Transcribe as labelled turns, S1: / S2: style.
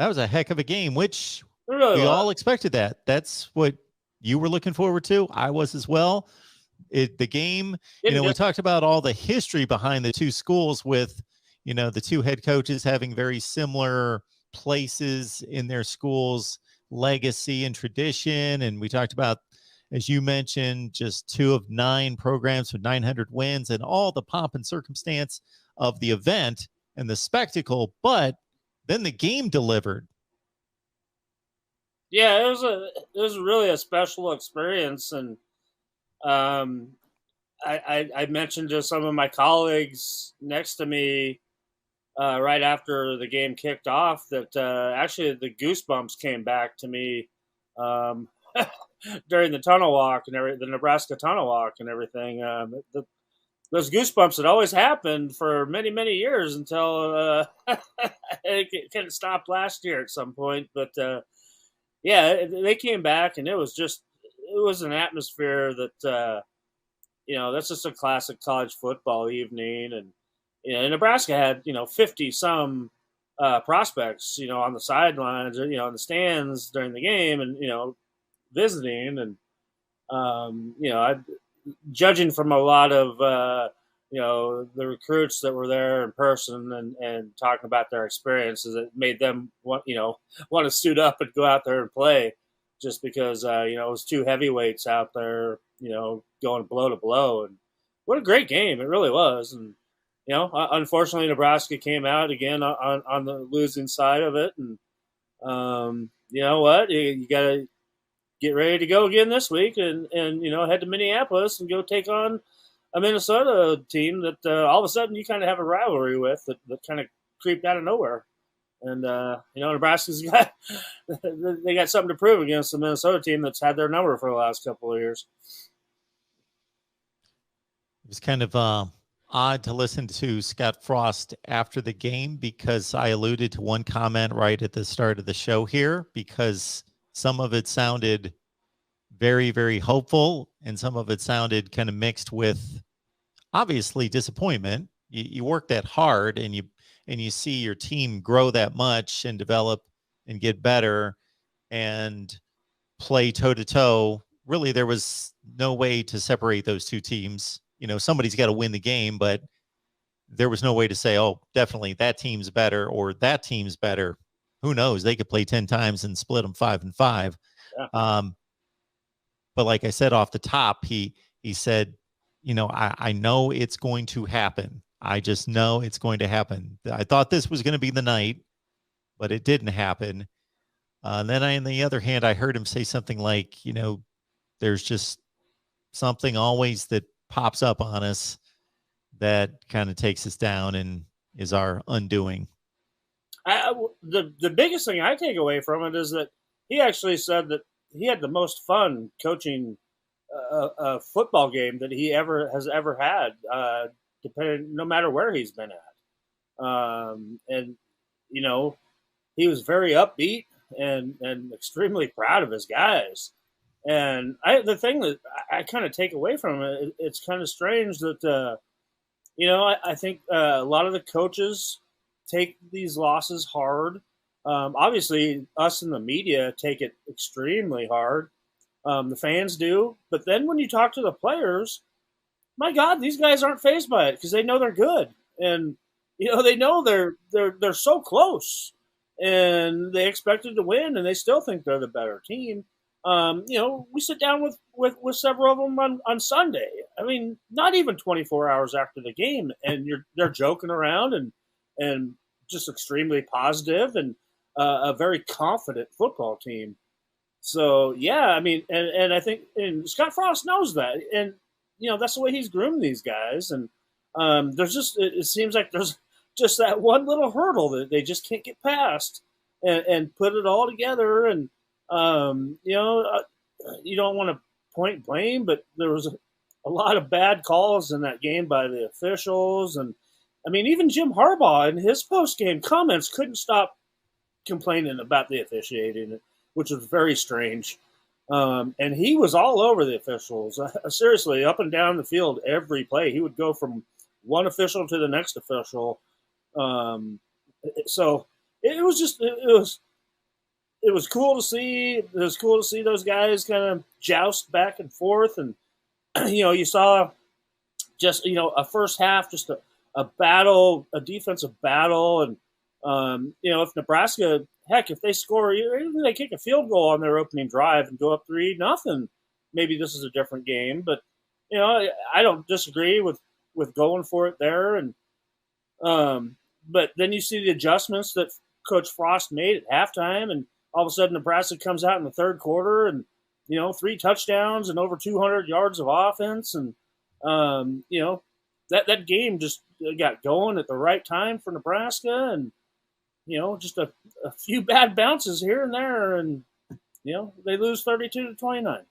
S1: was a heck of a game, which
S2: It really
S1: we
S2: was.
S1: all expected that. That's what you were looking forward to. I was as well. The game,
S2: Didn't
S1: we
S2: get
S1: talked about all the history behind the two schools with, the two head coaches having very similar places in their schools, legacy and tradition. And we talked about, as you mentioned, just 2 of 9 programs with 900 wins and all the pomp and circumstance of the event and the spectacle. But then the game delivered.
S2: Yeah, it was really a special experience, and um, I mentioned to some of my colleagues next to me right after the game kicked off that actually the goosebumps came back to me um, during the tunnel walk and the Nebraska tunnel walk and everything. Those goosebumps had always happened for many, many years until it kind of stopped last year at some point. But yeah, they came back, and it was an atmosphere that that's just a classic college football evening. And Nebraska had 50 some prospects on the sidelines or in the stands during the game, and visiting. And I judging from a lot of the recruits that were there in person and talking about their experiences, it made them want to suit up and go out there and play, just because it was two heavyweights out there going blow to blow. And what a great game it really was. And unfortunately Nebraska came out again on the losing side of it. And you know what, you got to get ready to go again this week, and head to Minneapolis and go take on a Minnesota team that all of a sudden you kind of have a rivalry with, that kind of creeped out of nowhere. And Nebraska's got they got something to prove against the Minnesota team that's had their number for the last couple of years.
S1: It was kind of odd to listen to Scott Frost after the game, because I alluded to one comment right at the start of the show here, because some of it sounded very, very hopeful, and some of it sounded kind of mixed with obviously disappointment. You work that hard, and you see your team grow that much and develop and get better and play toe to toe. Really, there was no way to separate those two teams. Somebody's got to win the game, but there was no way to say, oh, definitely that team's better or that team's better. Who knows? They could play 10 times and split them 5-5.
S2: Yeah.
S1: But like I said off the top, he said, I know it's going to happen. I just know it's going to happen. I thought this was going to be the night, but it didn't happen. Then on the other hand, I heard him say something like, there's just something always that pops up on us that kind of takes us down and is our undoing.
S2: The biggest thing I take away from it is that he actually said that he had the most fun coaching a football game that he has ever had, depending no matter where he's been at. And he was very upbeat and extremely proud of his guys. And the thing that I kind of take away from it, it's kind of strange that I think a lot of the coaches take these losses hard. Obviously, us in the media take it extremely hard. The fans do, but then when you talk to the players, my God, these guys aren't fazed by it because they know they're good, and they know they're so close, and they expected to win, and they still think they're the better team. We sit down with several of them on Sunday. I mean, not even 24 hours after the game, and they're joking around and just extremely positive and a very confident football team. So yeah, I mean, and I think Scott Frost knows that, and that's the way he's groomed these guys. And there's just it seems like there's just that one little hurdle that they just can't get past and put it all together. And you don't want to point blame, but there was a lot of bad calls in that game by the officials. And I mean, even Jim Harbaugh in his post-game comments couldn't stop complaining about the officiating, which was very strange. And he was all over the officials, seriously, up and down the field every play. He would go from one official to the next official. So it was it was cool to see. It was cool to see those guys kind of joust back and forth, and you saw just a first half, just a battle, a defensive battle, and if Nebraska, heck, if they score, even if they kick a field goal on their opening drive and go up 3-0, maybe this is a different game. But I don't disagree with going for it there, and but then you see the adjustments that Coach Frost made at halftime, and all of a sudden Nebraska comes out in the third quarter and 3 touchdowns and over 200 yards of offense, and that game just got going at the right time for Nebraska, and just a few bad bounces here and there, and they lose 32-29.